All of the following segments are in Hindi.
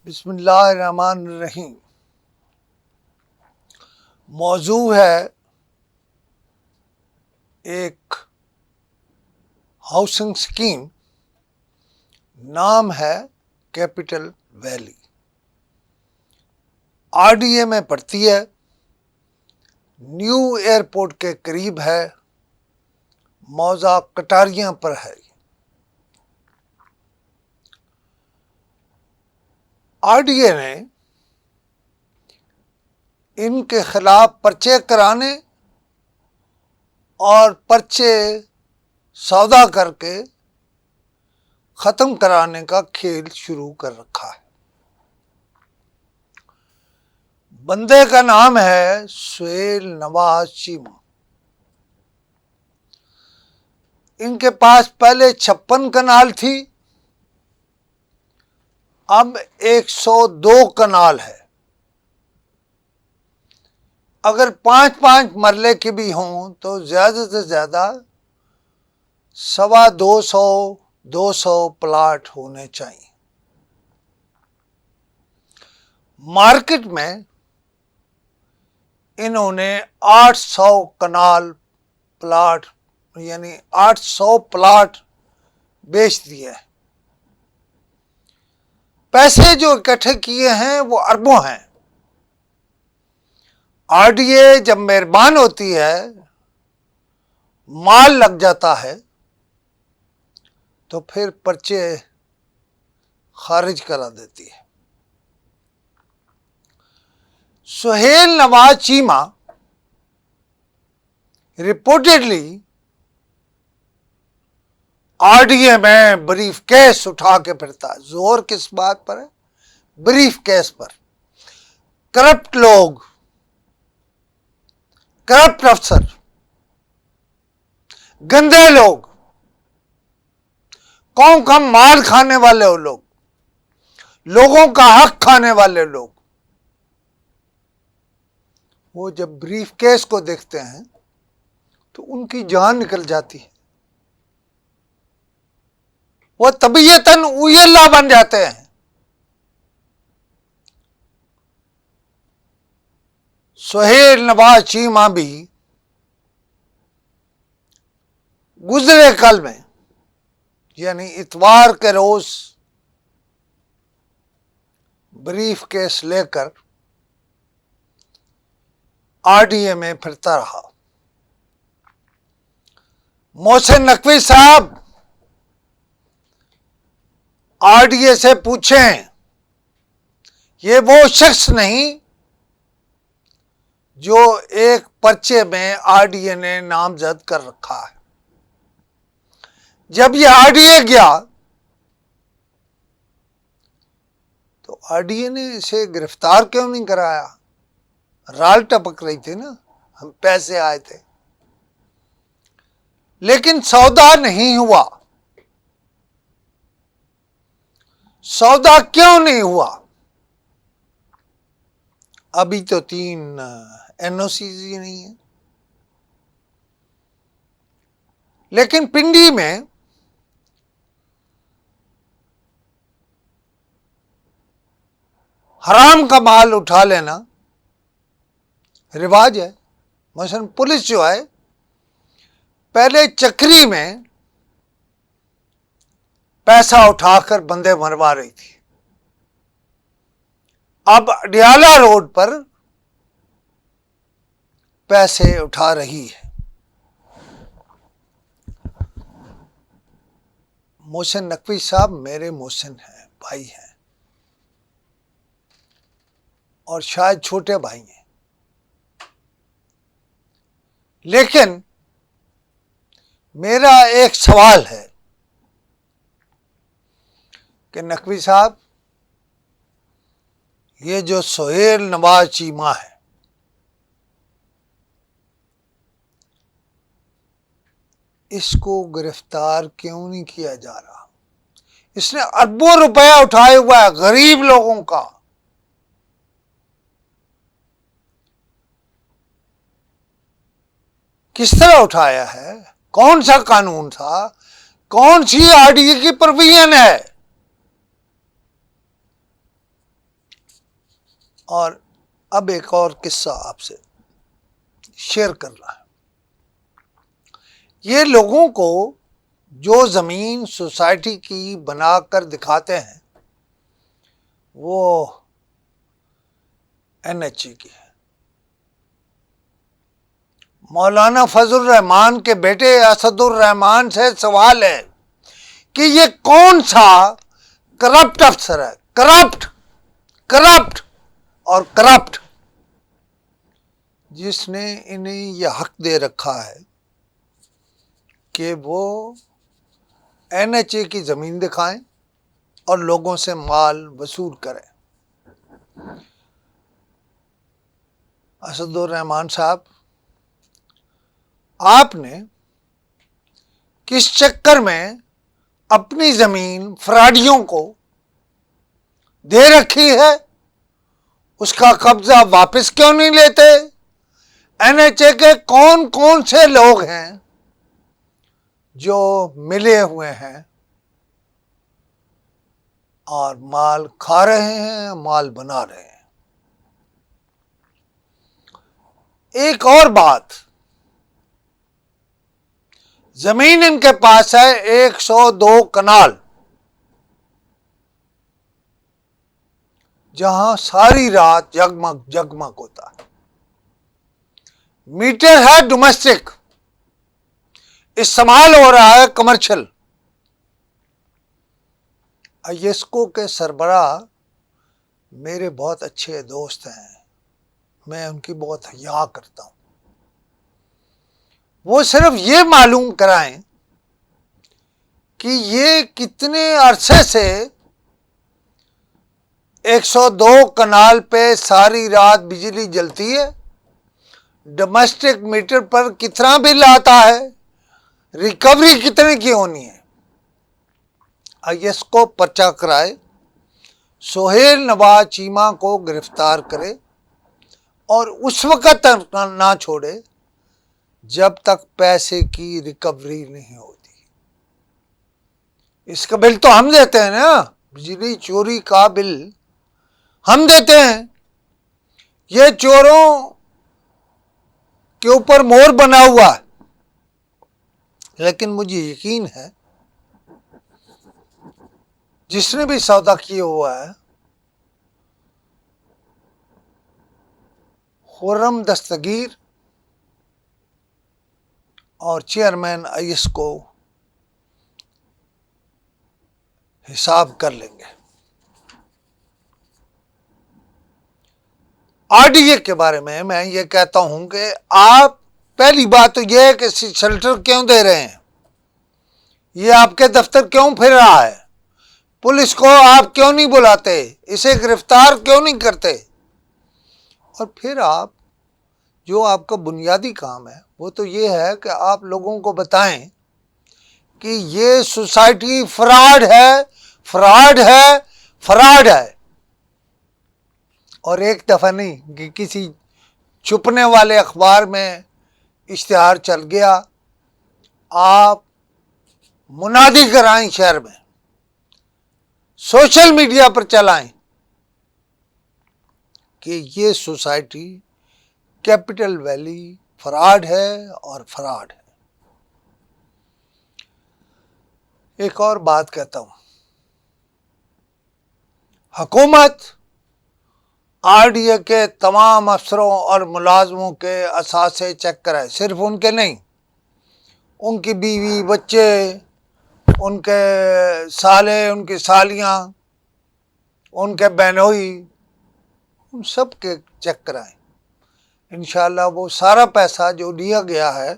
बिस्मिल्लाहिर्रहमानिर्रहीम। मौजू है एक हाउसिंग स्कीम, नाम है कैपिटल वैली। आरडीए में पड़ती है, न्यू एयरपोर्ट के करीब है, मौजा कटारियां पर है। आरडीए ने इनके खिलाफ पर्चे कराने और पर्चे सौदा करके ख़त्म कराने का खेल शुरू कर रखा है। बंदे का नाम है सुहेल नवाज चीमा। इनके पास पहले 56 कनाल थी, अब 102 कनाल है। अगर 5-5 मरले के भी हों तो ज़्यादा से ज़्यादा 200 प्लाट होने चाहिए। मार्केट में इन्होंने 800 कनाल प्लाट यानी 800 प्लाट बेच दिए। पैसे जो इकट्ठे किए हैं वो अरबों हैं। आरडीए जब मेहरबान होती है, माल लग जाता है, तो फिर पर्चे खारिज करा देती है। सुहेल नवाज चीमा रिपोर्टेडली आरडीए में ब्रीफ केस उठा के फिरता है। जोर किस बात पर है? ब्रीफ केस पर। करप्ट लोग, करप्ट अफसर, गंदे लोग, कौन का माल खाने वाले हो लोग, लोगों का हक खाने वाले लोग, वो जब ब्रीफ केस को देखते हैं तो उनकी जान निकल जाती है। वो तबीयतन उयल्ला बन जाते हैं। सुहेल नवाज चीमा भी गुजरे कल में यानी इतवार के रोज ब्रीफ केस लेकर आरडीए में फिरता रहा। मोहसिन नकवी साहब आरडीए से पूछें, ये वो शख्स नहीं जो एक पर्चे में आरडीए ने नामजद कर रखा है। जब ये आरडीए गया तो आरडीए ने इसे गिरफ्तार क्यों नहीं कराया? राल टपक रही थी ना, हम पैसे आए थे, लेकिन सौदा नहीं हुआ। सौदा क्यों नहीं हुआ? अभी तो 3 एनओसी ही नहीं है। लेकिन पिंडी में हराम का माल उठा लेना रिवाज है। मसलन पुलिस जो है, पहले चक्री में पैसा उठाकर बंदे मरवा रही थी, अब अडियाला रोड पर पैसे उठा रही है। मोहसिन नकवी साहब मेरे मोहसिन हैं, भाई हैं, और शायद छोटे भाई हैं। लेकिन मेरा एक सवाल है कि नकवी साहब, ये जो सुहेल नवाज चीमा है, इसको गिरफ्तार क्यों नहीं किया जा रहा? इसने अरबों रुपया उठाया हुआ है गरीब लोगों का। किस तरह उठाया है, कौन सा कानून था, कौन सी आरडीए की प्रोविजन है। और अब एक और किस्सा आपसे शेयर करना है। ये लोगों को जो जमीन सोसाइटी की बनाकर दिखाते हैं वो एनएचए की है। मौलाना फजल रहमान के बेटे असदुर रहमान से सवाल है कि ये कौन सा करप्ट अफसर है, करप्ट करप्ट और करप्ट, जिसने इन्हें यह हक दे रखा है कि वो एनएचए की जमीन दिखाएं और लोगों से माल वसूल करें। असदुर रहमान साहब, आपने किस चक्कर में अपनी जमीन फ्राडियों को दे रखी है, उसका कब्जा वापस क्यों नहीं लेते? एनएचए के कौन कौन से लोग हैं जो मिले हुए हैं और माल खा रहे हैं, माल बना रहे हैं? एक और बात, जमीन इनके पास है 102 कनाल, जहां सारी रात जगमग जगमग होता है। मीटर है डोमेस्टिक, इस्तेमाल हो रहा है कमर्शियल। आईएसको के सरबराह मेरे बहुत अच्छे दोस्त हैं, मैं उनकी बहुत हया करता हूं। वो सिर्फ ये मालूम कराएं कि ये कितने अरसे से 102 कनाल पे सारी रात बिजली जलती है, डोमेस्टिक मीटर पर कितना बिल आता है, रिकवरी कितने की होनी है। आईएसको पर्चा कराए, सोहेल नवाज चीमा को गिरफ्तार करे और उस वक्त तक ना छोड़े जब तक पैसे की रिकवरी नहीं होती। इसका बिल तो हम देते हैं ना, बिजली चोरी का बिल हम देते हैं। ये चोरों के ऊपर मोहर बना हुआ है, लेकिन मुझे यकीन है जिसने भी सौदा किया हुआ है, खुर्रम दस्तगीर और चेयरमैन आईएसको हिसाब कर लेंगे। आरडीए के बारे में मैं ये कहता हूं कि आप, पहली बात तो यह है कि शेल्टर क्यों दे रहे हैं, ये आपके दफ्तर क्यों फिर रहा है, पुलिस को आप क्यों नहीं बुलाते, इसे गिरफ्तार क्यों नहीं करते? और फिर आप, जो आपका बुनियादी काम है वो तो ये है कि आप लोगों को बताएं कि ये सोसाइटी फ्रॉड है, फ्रॉड है, फ्रॉड है। और एक दफा नहीं कि किसी छुपने वाले अखबार में इश्तिहार चल गया, आप मुनादी कराएं, शहर में सोशल मीडिया पर चलाएं कि ये सोसाइटी कैपिटल वैली फ्रॉड है और फ्रॉड है। एक और बात कहता हूं, हुकूमत आरडीए के तमाम अफसरों और मुलाजमों के असासे चेक कराए, सिर्फ उनके नहीं, उनकी बीवी, बच्चे, उनके साले, उनकी सालियां, उनके बहनोई, उन सब के चेक कराएं। इंशाल्लाह वो सारा पैसा जो लिया गया है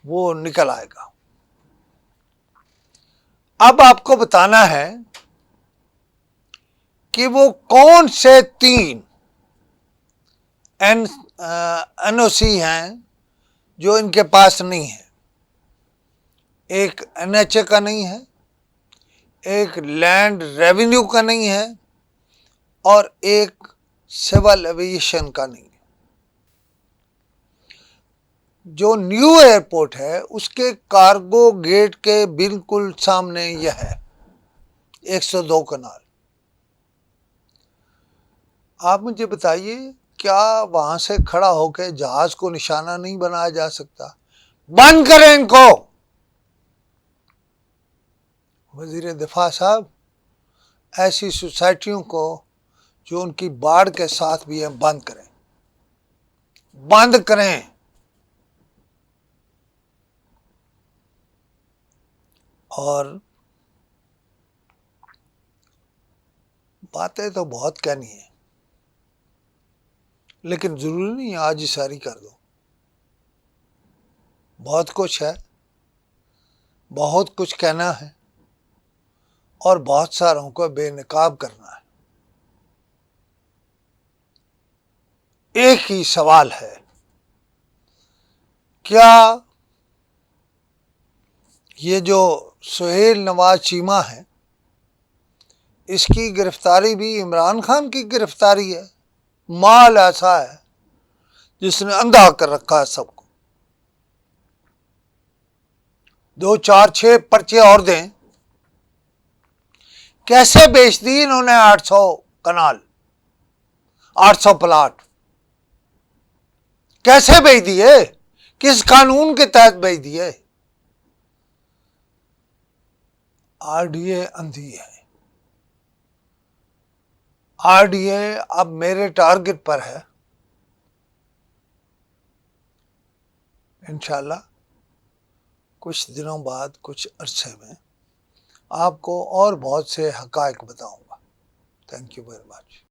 वो निकल आएगा। अब आपको बताना है कि वो कौन से 3 एनओसी हैं जो इनके पास नहीं है। एक एनएचए का नहीं है, एक लैंड रेवेन्यू का नहीं है और एक सिविल एविएशन का नहीं है। जो न्यू एयरपोर्ट है उसके कार्गो गेट के बिल्कुल सामने यह है 102 कनाल। आप मुझे बताइए, क्या वहां से खड़ा होकर जहाज को निशाना नहीं बनाया जा सकता? बंद करें इनको। वजीर दिफा साहब, ऐसी सोसाइटियों को जो उनकी बाढ़ के साथ भी है बंद करें, बंद करें। और बातें तो बहुत कहनी है, लेकिन जरूरी नहीं आज ही सारी कर दो। बहुत कुछ है, बहुत कुछ कहना है और बहुत सारों को बेनकाब करना है। एक ही सवाल है, क्या ये जो सुहेल नवाज चीमा है, इसकी गिरफ्तारी भी इमरान खान की गिरफ्तारी है? माल ऐसा है जिसने अंधा कर रखा है सबको। 2, 4, 6 पर्चे और दें। कैसे बेच दी इन्होंने 800 कनाल, 800 प्लाट? कैसे बेच दिए? किस कानून के तहत बेच दिए? आरडीए अंधी है। आरडीए अब मेरे टारगेट पर है। इंशाल्लाह कुछ दिनों बाद, कुछ अरसे में आपको और बहुत से हकायक बताऊंगा। Thank you very much.